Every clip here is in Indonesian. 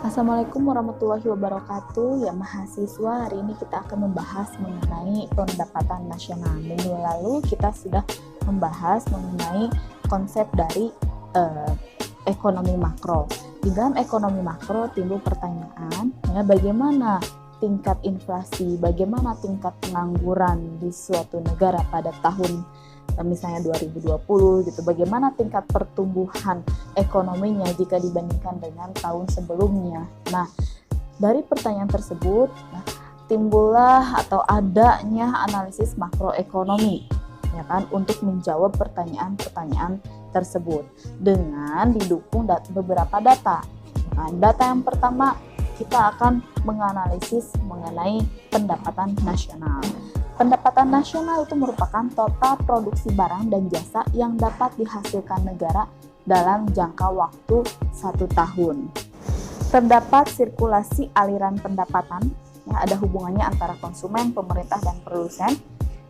Assalamualaikum warahmatullahi wabarakatuh. Ya mahasiswa, hari ini kita akan membahas mengenai pendapatan nasional. Minggu lalu kita sudah membahas mengenai konsep dari ekonomi makro. Di dalam ekonomi makro timbul pertanyaan, ya, bagaimana tingkat inflasi, bagaimana tingkat pengangguran di suatu negara pada tahun misalnya 2020 gitu, bagaimana tingkat pertumbuhan ekonominya jika dibandingkan dengan tahun sebelumnya. Nah, dari pertanyaan tersebut timbullah atau adanya analisis makroekonomi, ya kan, untuk menjawab pertanyaan-pertanyaan tersebut dengan didukung beberapa data. Nah, data yang pertama kita akan menganalisis mengenai pendapatan nasional. Pendapatan nasional itu merupakan total produksi barang dan jasa yang dapat dihasilkan negara dalam jangka waktu 1 tahun. Terdapat sirkulasi aliran pendapatan, ya, ada hubungannya antara konsumen, pemerintah, dan produsen.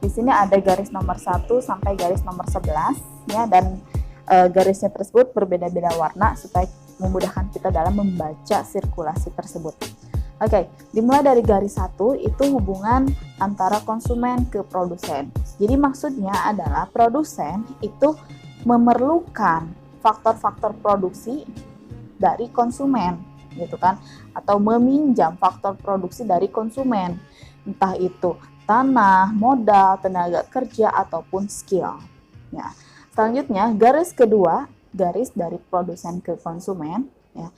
Di sini ada garis nomor 1 sampai garis nomor 11, ya, dan garisnya tersebut berbeda-beda warna supaya memudahkan kita dalam membaca sirkulasi tersebut. Oke, dimulai dari garis 1 itu hubungan antara konsumen ke produsen. Jadi maksudnya adalah produsen itu memerlukan faktor-faktor produksi dari konsumen, gitu kan? Atau meminjam faktor produksi dari konsumen. Entah itu tanah, modal, tenaga kerja ataupun skill. Ya. Selanjutnya, garis kedua, garis dari produsen ke konsumen, ya.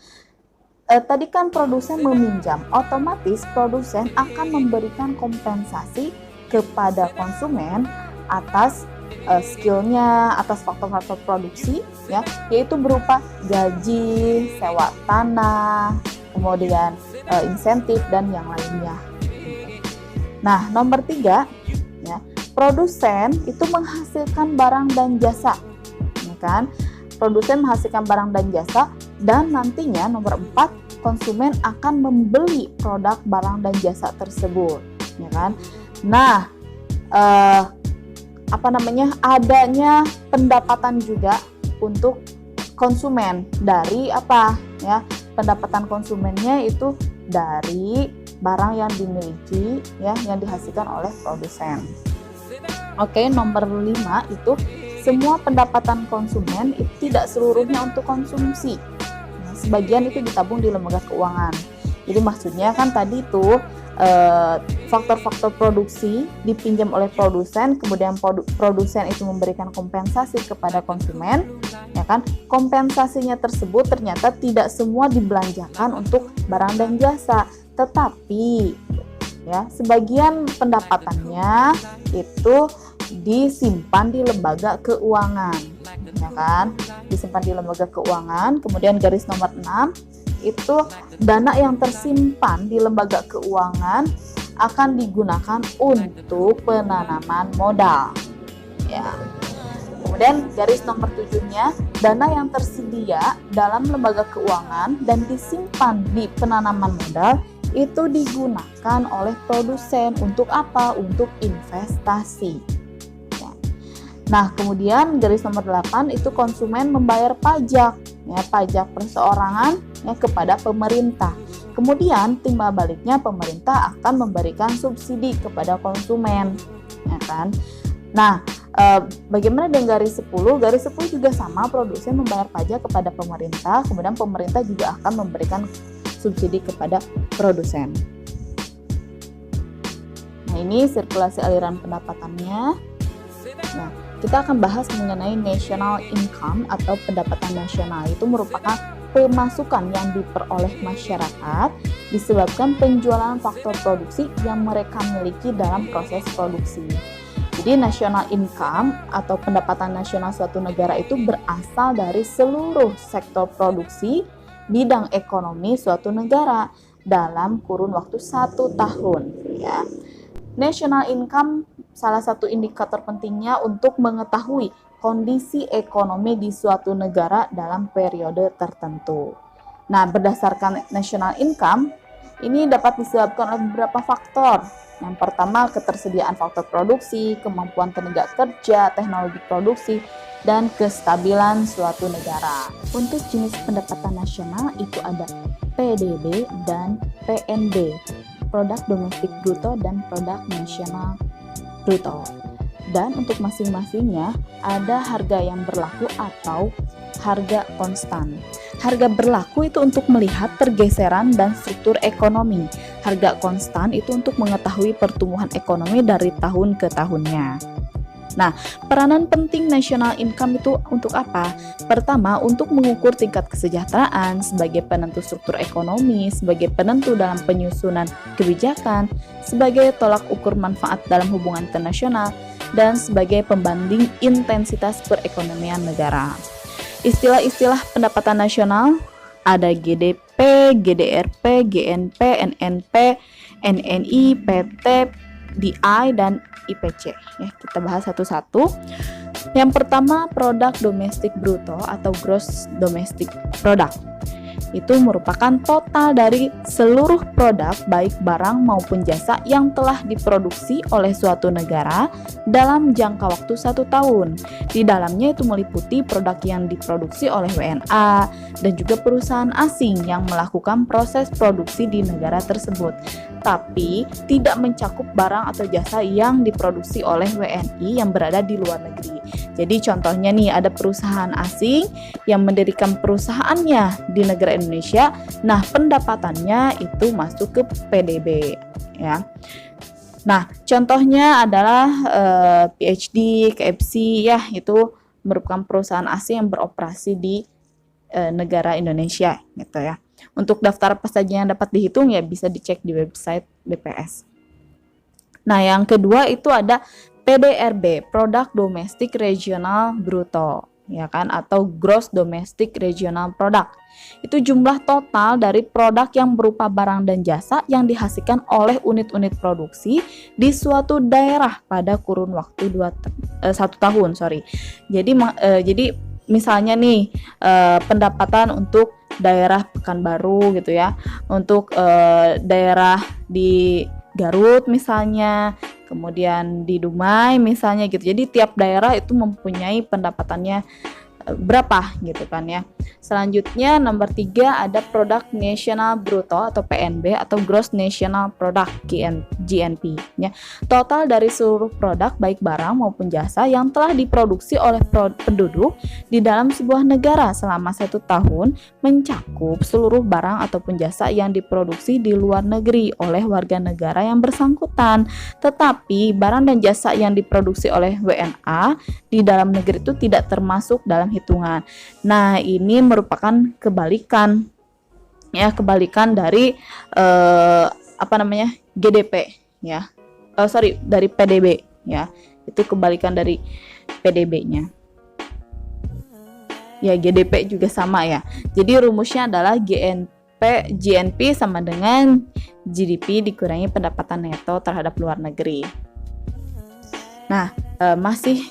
Tadi kan produsen meminjam, otomatis produsen akan memberikan kompensasi kepada konsumen atas skillnya, atas faktor-faktor produksi, ya, yaitu berupa gaji, sewa tanah, kemudian insentif dan yang lainnya. Nah, nomor 3, ya, produsen itu menghasilkan barang dan jasa, ya kan? Produsen menghasilkan barang dan jasa, dan nantinya nomor 4, konsumen akan membeli produk barang dan jasa tersebut, ya kan? Nah, adanya pendapatan juga untuk konsumen dari apa, ya? Pendapatan konsumennya itu dari barang yang dimiliki, ya, yang dihasilkan oleh produsen. Oke, nomor 5 itu semua pendapatan konsumen itu tidak seluruhnya untuk konsumsi. Nah, sebagian itu ditabung di lembaga keuangan. Jadi maksudnya kan tadi itu faktor-faktor produksi dipinjam oleh produsen, kemudian produsen itu memberikan kompensasi kepada konsumen, ya kan? Kompensasinya tersebut ternyata tidak semua dibelanjakan untuk barang dan jasa, tetapi ya sebagian pendapatannya itu disimpan di lembaga keuangan, ya kan? Disimpan di lembaga keuangan. Kemudian garis nomor 6 itu dana yang tersimpan di lembaga keuangan akan digunakan untuk penanaman modal, ya. Kemudian garis nomor 7-nya, dana yang tersedia dalam lembaga keuangan dan disimpan di penanaman modal itu digunakan oleh produsen untuk apa? Untuk investasi. Nah, kemudian garis nomor 8 itu konsumen membayar pajak, ya, pajak perseorangan, ya, kepada pemerintah. Kemudian timbal baliknya pemerintah akan memberikan subsidi kepada konsumen, ya kan? Nah, bagaimana dengan garis 10? Garis 10 juga sama, produsen membayar pajak kepada pemerintah, kemudian pemerintah juga akan memberikan subsidi kepada produsen. Nah, ini sirkulasi aliran pendapatannya. Nah, kita akan bahas mengenai national income atau pendapatan nasional. Itu merupakan pemasukan yang diperoleh masyarakat disebabkan penjualan faktor produksi yang mereka miliki dalam proses produksi. Jadi national income atau pendapatan nasional suatu negara itu berasal dari seluruh sektor produksi bidang ekonomi suatu negara dalam kurun waktu 1 tahun, ya. National income salah satu indikator pentingnya untuk mengetahui kondisi ekonomi di suatu negara dalam periode tertentu. Nah, berdasarkan national income, ini dapat disebabkan oleh beberapa faktor, Yang pertama, ketersediaan faktor produksi, kemampuan tenaga kerja, teknologi produksi, dan kestabilan suatu negara. Untuk jenis pendapatan nasional itu ada PDB dan PNB, produk domestik bruto dan produk nasional bruto. Dan untuk masing-masingnya ada harga yang berlaku atau harga konstan. Harga berlaku itu untuk melihat pergeseran dan struktur ekonomi. Harga konstan itu untuk mengetahui pertumbuhan ekonomi dari tahun ke tahunnya. Nah, peranan penting national income itu untuk apa? Pertama, untuk mengukur tingkat kesejahteraan sebagai penentu struktur ekonomi, sebagai penentu dalam penyusunan kebijakan, sebagai tolak ukur manfaat dalam hubungan internasional, dan sebagai pembanding intensitas perekonomian negara. Istilah-istilah pendapatan nasional ada GDP, GDRP, GNP, NNP, NNI, PT, DI, dan IPC. Ya, kita bahas satu-satu. Yang pertama, produk domestik bruto atau gross domestic product. Itu merupakan total dari seluruh produk baik barang maupun jasa yang telah diproduksi oleh suatu negara dalam jangka waktu 1 tahun. Di dalamnya itu meliputi produk yang diproduksi oleh WNA dan juga perusahaan asing yang melakukan proses produksi di negara tersebut, tapi tidak mencakup barang atau jasa yang diproduksi oleh WNI yang berada di luar negeri. Jadi contohnya nih, ada perusahaan asing yang mendirikan perusahaannya di negara Indonesia, nah pendapatannya itu masuk ke PDB ya. Nah, contohnya adalah PhD, KFC ya, itu merupakan perusahaan asing yang beroperasi di negara Indonesia gitu ya. Untuk daftar apa saja yang dapat dihitung ya bisa dicek di website BPS. Nah, yang kedua itu ada PDRB, Produk Domestik Regional Bruto, ya kan, atau Gross Domestic Regional Product. Itu jumlah total dari produk yang berupa barang dan jasa yang dihasilkan oleh unit-unit produksi di suatu daerah pada kurun waktu 1 tahun. Jadi misalnya nih pendapatan untuk daerah Pekanbaru gitu ya, untuk daerah di Garut misalnya, kemudian di Dumai misalnya gitu. Jadi tiap daerah itu mempunyai pendapatannya berapa gitu kan ya. Selanjutnya nomor 3 ada produk nasional bruto atau PNB atau gross national product GNP ya. Total dari seluruh produk baik barang maupun jasa yang telah diproduksi oleh penduduk di dalam sebuah negara selama 1 tahun, mencakup seluruh barang ataupun jasa yang diproduksi di luar negeri oleh warga negara yang bersangkutan. Tetapi barang dan jasa yang diproduksi oleh WNA di dalam negeri itu tidak termasuk dalam hitungan. Nah, ini merupakan kebalikan ya, kebalikan dari GDP ya. Dari PDB ya. Itu kebalikan dari PDB-nya. Ya, GDP juga sama ya. Jadi rumusnya adalah GNP sama dengan GDP dikurangi pendapatan neto terhadap luar negeri. Nah, masih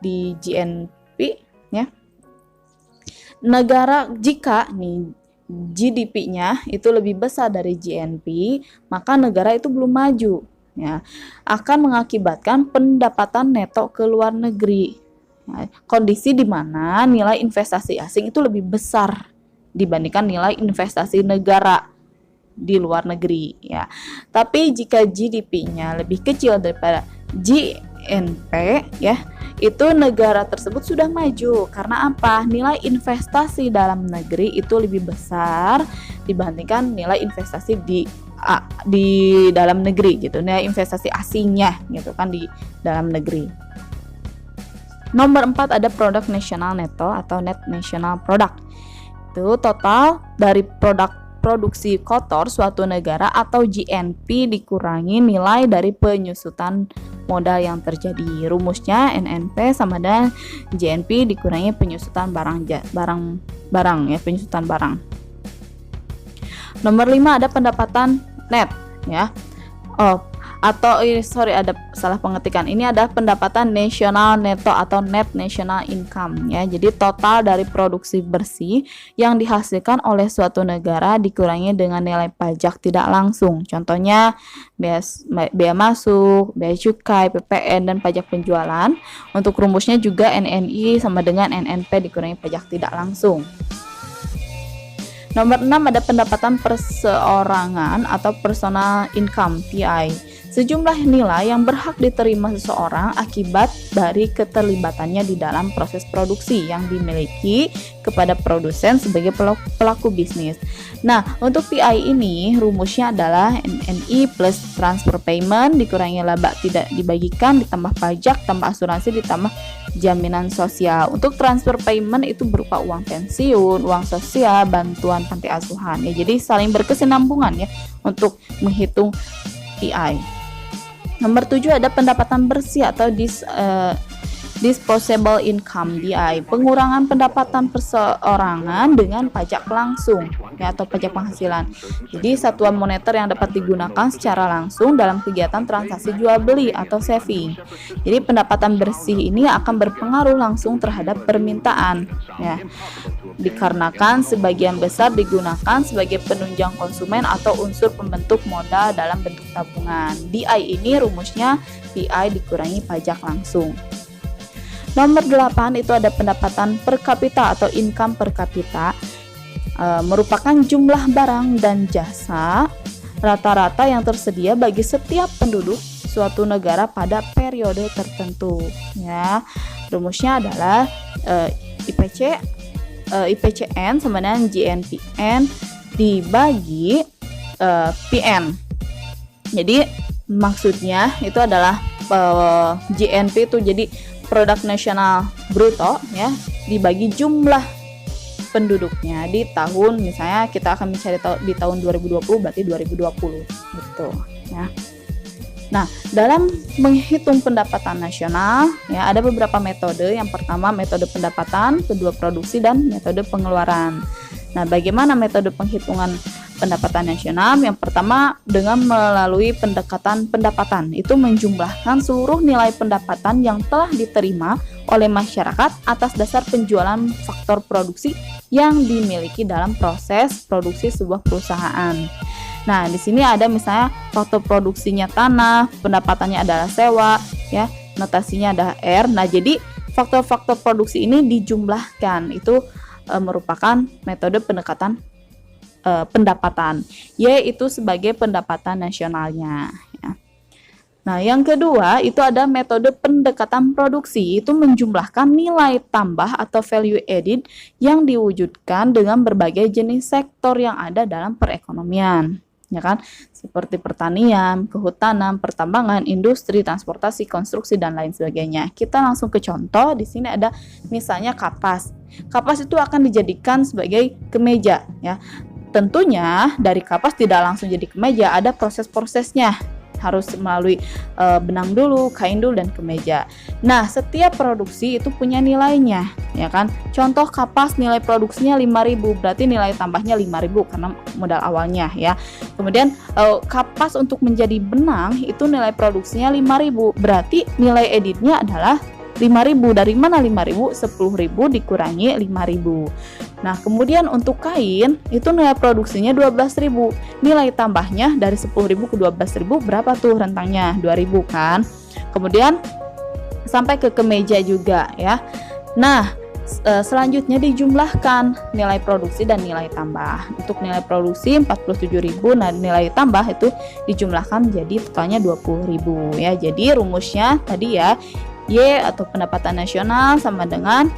di GNP ya. Negara jika nih GDP-nya itu lebih besar dari GNP, maka negara itu belum maju ya. Akan mengakibatkan pendapatan neto ke luar negeri. Ya, kondisi di mana nilai investasi asing itu lebih besar dibandingkan nilai investasi negara di luar negeri ya. Tapi jika GDP-nya lebih kecil daripada GNP ya, itu negara tersebut sudah maju. Karena apa? Nilai investasi dalam negeri itu lebih besar dibandingkan nilai investasi di dalam negeri gitu. Nilai investasi asingnya gitu kan di dalam negeri. Nomor 4 ada produk nasional neto atau net national product. Itu total dari produksi kotor suatu negara atau GNP dikurangi nilai dari penyusutan modal yang terjadi. Rumusnya NNP sama dengan GNP dikurangi penyusutan barang ya, penyusutan barang. Nomor 5 ada pendapatan net ya. atau ada salah pengetikan. Ini ada pendapatan nasional neto atau net national income ya. Jadi total dari produksi bersih yang dihasilkan oleh suatu negara dikurangi dengan nilai pajak tidak langsung. Contohnya bea masuk, bea cukai, PPN dan pajak penjualan. Untuk rumusnya juga NNI sama dengan NNP dikurangi pajak tidak langsung. Nomor 6 ada pendapatan perseorangan atau personal income PI. Sejumlah nilai yang berhak diterima seseorang akibat dari keterlibatannya di dalam proses produksi yang dimiliki kepada produsen sebagai pelaku bisnis. Nah, untuk PI ini rumusnya adalah NNI plus transfer payment dikurangi laba tidak dibagikan ditambah pajak tambah asuransi ditambah jaminan sosial. Untuk transfer payment itu berupa uang pensiun, uang sosial, bantuan panti asuhan ya. Jadi saling berkesinambungan ya untuk menghitung PI. Nomor 7 ada pendapatan bersih atau disposable income DI, pengurangan pendapatan perseorangan dengan pajak langsung ya atau pajak penghasilan. Jadi satuan moneter yang dapat digunakan secara langsung dalam kegiatan transaksi jual beli atau saving. Jadi pendapatan bersih ini akan berpengaruh langsung terhadap permintaan ya. Dikarenakan sebagian besar digunakan sebagai penunjang konsumen atau unsur pembentuk modal dalam bentuk tabungan. DI ini rumusnya PI dikurangi pajak langsung. Nomor 8 itu ada pendapatan per kapita atau income per kapita, merupakan jumlah barang dan jasa rata-rata yang tersedia bagi setiap penduduk suatu negara pada periode tertentu ya. Rumusnya adalah IPCN sama dengan GNPN dibagi PN. Jadi maksudnya itu adalah GNP itu jadi produk nasional bruto ya dibagi jumlah penduduknya di tahun, misalnya kita akan mencari di tahun 2020 berarti 2020 gitu ya. Nah, dalam menghitung pendapatan nasional ya ada beberapa metode. Yang pertama metode pendapatan, kedua produksi dan metode pengeluaran. Nah, bagaimana metode penghitungan pendapatan nasional? Yang pertama dengan melalui pendekatan pendapatan, itu menjumlahkan seluruh nilai pendapatan yang telah diterima oleh masyarakat atas dasar penjualan faktor produksi yang dimiliki dalam proses produksi sebuah perusahaan. Nah, di sini ada misalnya faktor produksinya tanah, pendapatannya adalah sewa, ya, notasinya ada R. Nah, jadi faktor-faktor produksi ini dijumlahkan, itu merupakan metode pendekatan pendapatan, yaitu sebagai pendapatan nasionalnya. Ya. Nah, yang kedua itu ada metode pendekatan produksi, itu menjumlahkan nilai tambah atau value added yang diwujudkan dengan berbagai jenis sektor yang ada dalam perekonomian. Ya kan, seperti pertanian, kehutanan, pertambangan, industri, transportasi, konstruksi dan lain sebagainya. Kita langsung ke contoh. Di sini ada misalnya kapas. Kapas itu akan dijadikan sebagai kemeja ya. Tentunya dari kapas tidak langsung jadi kemeja, ada proses-prosesnya. Harus melalui benang dulu, kain dulu dan kemeja. Nah, setiap produksi itu punya nilainya, ya kan? Contoh kapas nilai produksinya 5.000, berarti nilai tambahnya 5.000 karena modal awalnya ya. Kemudian kapas untuk menjadi benang itu nilai produksinya 5.000, berarti nilai editnya adalah 5.000. Dari mana 5.000? 10.000 dikurangi 5.000. Nah, kemudian untuk kain itu nilai produksinya 12.000. Nilai tambahnya dari 10.000 ke 12.000 berapa tuh rentangnya? 2.000 kan? Kemudian sampai ke kemeja juga ya. Nah, selanjutnya dijumlahkan nilai produksi dan nilai tambah. Untuk nilai produksi 47.000, nah nilai tambah itu dijumlahkan jadi totalnya 20.000 ya. Jadi rumusnya tadi ya, Y atau pendapatan nasional sama dengan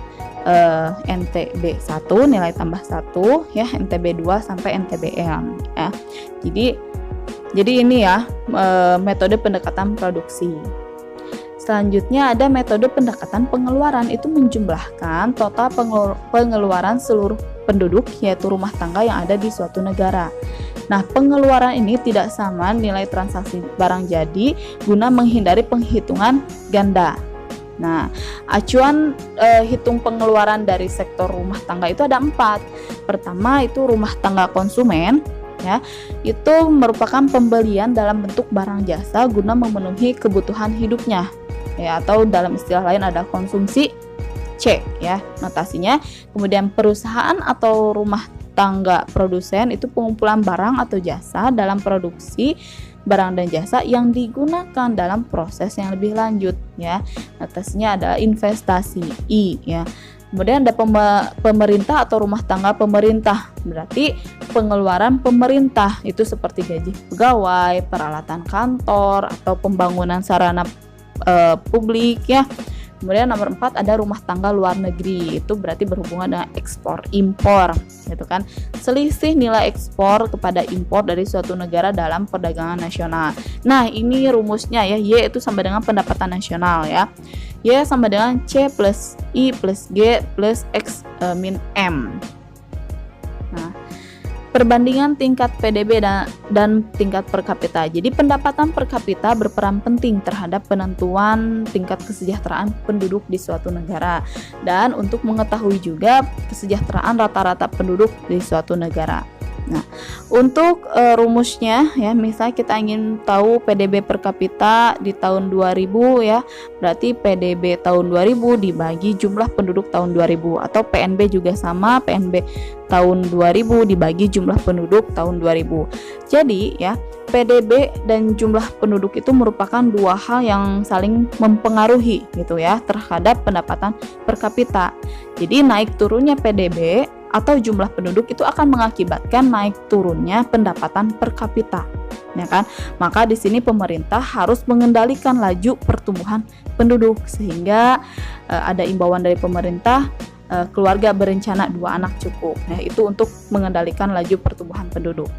NTB 1 nilai tambah 1 ya, NTB 2 sampai NTBM ya. Jadi ini ya metode pendekatan produksi. Selanjutnya ada metode pendekatan pengeluaran, itu menjumlahkan total pengeluaran seluruh penduduk yaitu rumah tangga yang ada di suatu negara. Nah, pengeluaran ini tidak sama nilai transaksi barang jadi guna menghindari penghitungan ganda. Nah, acuan hitung pengeluaran dari sektor rumah tangga itu ada 4. Pertama itu rumah tangga konsumen, ya. Itu merupakan pembelian dalam bentuk barang jasa guna memenuhi kebutuhan hidupnya, ya, atau dalam istilah lain ada konsumsi C, ya notasinya. Kemudian perusahaan atau rumah tangga produsen itu pengumpulan barang atau jasa dalam produksi barang dan jasa yang digunakan dalam proses yang lebih lanjut, ya. Notasinya adalah investasi I, ya. Kemudian ada pemerintah atau rumah tangga pemerintah, berarti pengeluaran pemerintah itu seperti gaji pegawai, peralatan kantor, atau pembangunan sarana publik, ya. Kemudian nomor 4 ada rumah tangga luar negeri, itu berarti berhubungan dengan ekspor impor, gitu kan. Selisih nilai ekspor kepada impor dari suatu negara dalam perdagangan nasional. Nah, ini rumusnya ya, Y itu sama dengan pendapatan nasional, ya. Y sama dengan C plus I plus G plus X min M. Nah, perbandingan tingkat PDB dan tingkat per kapita. Jadi pendapatan per kapita berperan penting terhadap penentuan tingkat kesejahteraan penduduk di suatu negara, dan untuk mengetahui juga kesejahteraan rata-rata penduduk di suatu negara. Nah, untuk rumusnya ya, misalnya kita ingin tahu PDB per kapita di tahun 2000 ya, berarti PDB tahun 2000 dibagi jumlah penduduk tahun 2000, atau PNB juga sama, PNB tahun 2000 dibagi jumlah penduduk tahun 2000. Jadi ya, PDB dan jumlah penduduk itu merupakan dua hal yang saling mempengaruhi gitu ya terhadap pendapatan per kapita. Jadi naik turunnya PDB atau jumlah penduduk itu akan mengakibatkan naik turunnya pendapatan per kapita, ya kan? Maka di sini pemerintah harus mengendalikan laju pertumbuhan penduduk, sehingga ada imbauan dari pemerintah, keluarga berencana 2 anak cukup. Nah, itu untuk mengendalikan laju pertumbuhan penduduk.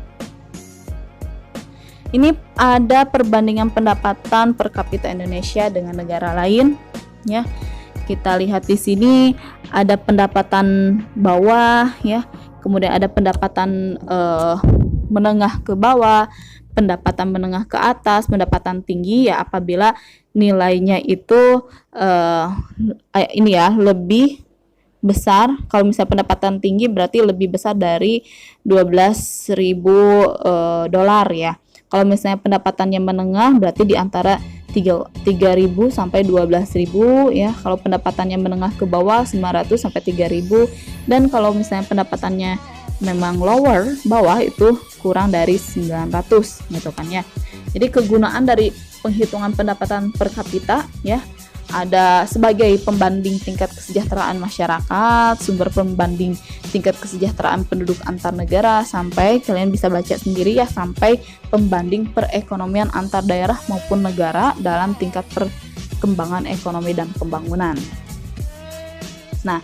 Ini ada perbandingan pendapatan per kapita Indonesia dengan negara lain, ya. Kita lihat di sini ada pendapatan bawah, ya. Kemudian ada pendapatan menengah ke bawah, pendapatan menengah ke atas, pendapatan tinggi ya apabila nilainya itu ini ya lebih besar. Kalau misalnya pendapatan tinggi berarti lebih besar dari 12.000 dolar ya. Kalau misalnya pendapatannya menengah berarti di antara 3.000 sampai 12.000 ya. Kalau pendapatannya menengah ke bawah 900 sampai 3.000, dan kalau misalnya pendapatannya memang lower bawah itu kurang dari 900 gitu kan ya. Jadi kegunaan dari penghitungan pendapatan per kapita ya, ada sebagai pembanding tingkat kesejahteraan masyarakat, sumber pembanding tingkat kesejahteraan penduduk antar negara, sampai kalian bisa baca sendiri ya, sampai pembanding perekonomian antar daerah maupun negara dalam tingkat perkembangan ekonomi dan pembangunan. Nah,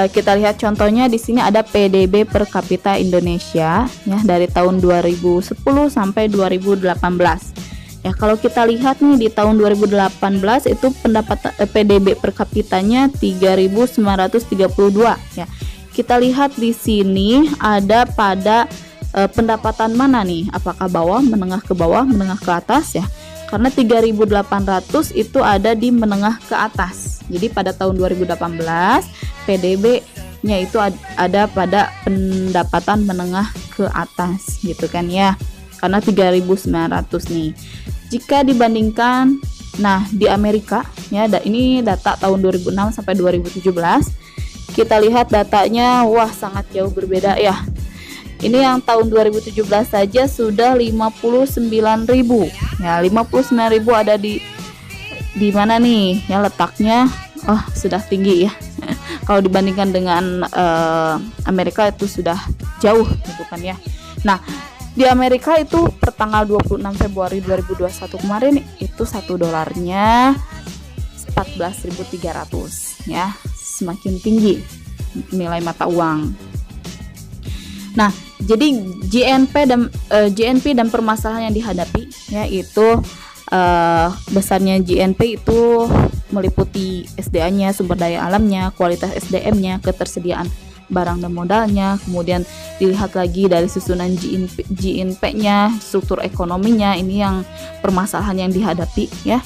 kita lihat contohnya di sini ada PDB per kapita Indonesia ya dari tahun 2010 sampai 2018. Ya, kalau kita lihat nih di tahun 2018 itu pendapatan PDB per kapitanya 3.932 ya. Kita lihat di sini ada pada pendapatan mana nih? Apakah bawah, menengah ke bawah, menengah ke atas ya? Karena 3.800 itu ada di menengah ke atas. Jadi pada tahun 2018 PDB-nya itu ada pada pendapatan menengah ke atas gitu kan ya. Karena 3.900 nih. Jika dibandingkan, nah di Amerika ya, ini data tahun 2006 sampai 2017. Kita lihat datanya, wah sangat jauh berbeda ya. Ini yang tahun 2017 saja sudah 59.000. Ya, 59.000 ada di mana nih? Ya letaknya, sudah tinggi ya. Kalau dibandingkan dengan Amerika itu sudah jauh gitu kan ya. Nah, di Amerika itu per tanggal 26 Februari 2021 kemarin itu $1 14.300 ya, semakin tinggi nilai mata uang. Nah, jadi GNP dan permasalahan yang dihadapi yaitu besarnya GNP itu meliputi SDA-nya, sumber daya alamnya, kualitas SDM-nya, ketersediaan barang dan modalnya, kemudian dilihat lagi dari susunan GNP-nya, struktur ekonominya, ini yang permasalahan yang dihadapi ya.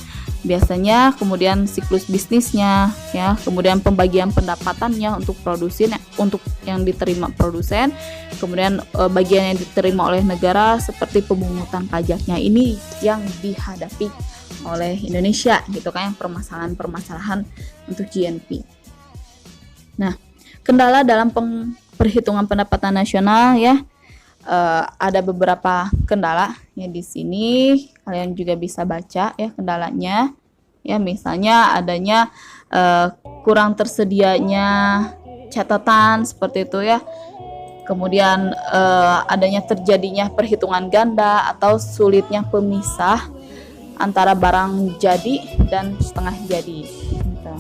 biasanya, kemudian siklus bisnisnya ya, kemudian pembagian pendapatannya untuk produsen, untuk yang diterima produsen, kemudian bagian yang diterima oleh negara seperti pemungutan pajaknya. Ini yang dihadapi oleh Indonesia gitu kan, yang permasalahan-permasalahan untuk GNP. Nah, kendala dalam perhitungan pendapatan nasional ya, ada beberapa kendala ya, di sini kalian juga bisa baca ya kendalanya ya, misalnya adanya kurang tersedianya catatan seperti itu ya, kemudian adanya terjadinya perhitungan ganda atau sulitnya pemisah antara barang jadi dan setengah jadi gitu.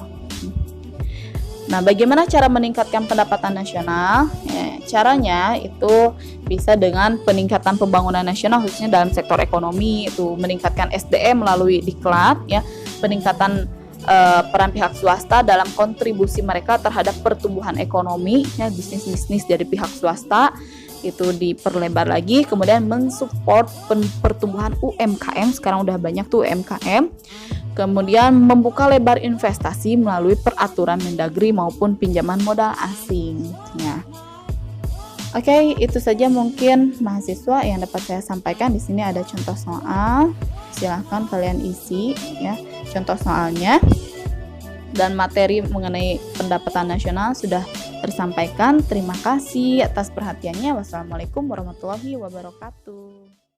Nah, bagaimana cara meningkatkan pendapatan nasional? Ya, caranya itu bisa dengan peningkatan pembangunan nasional, khususnya dalam sektor ekonomi, itu meningkatkan SDM melalui diklat, ya, peningkatan peran pihak swasta dalam kontribusi mereka terhadap pertumbuhan ekonomi, ya, bisnis-bisnis dari pihak swasta itu diperlebar lagi, kemudian mensupport pertumbuhan UMKM, sekarang udah banyak tuh UMKM. Kemudian membuka lebar investasi melalui peraturan Mendagri maupun pinjaman modal asing. Ya. Oke, itu saja mungkin mahasiswa yang dapat saya sampaikan. Di sini ada contoh soal. Silahkan kalian isi ya contoh soalnya. Dan materi mengenai pendapatan nasional sudah tersampaikan. Terima kasih atas perhatiannya. Wassalamualaikum warahmatullahi wabarakatuh.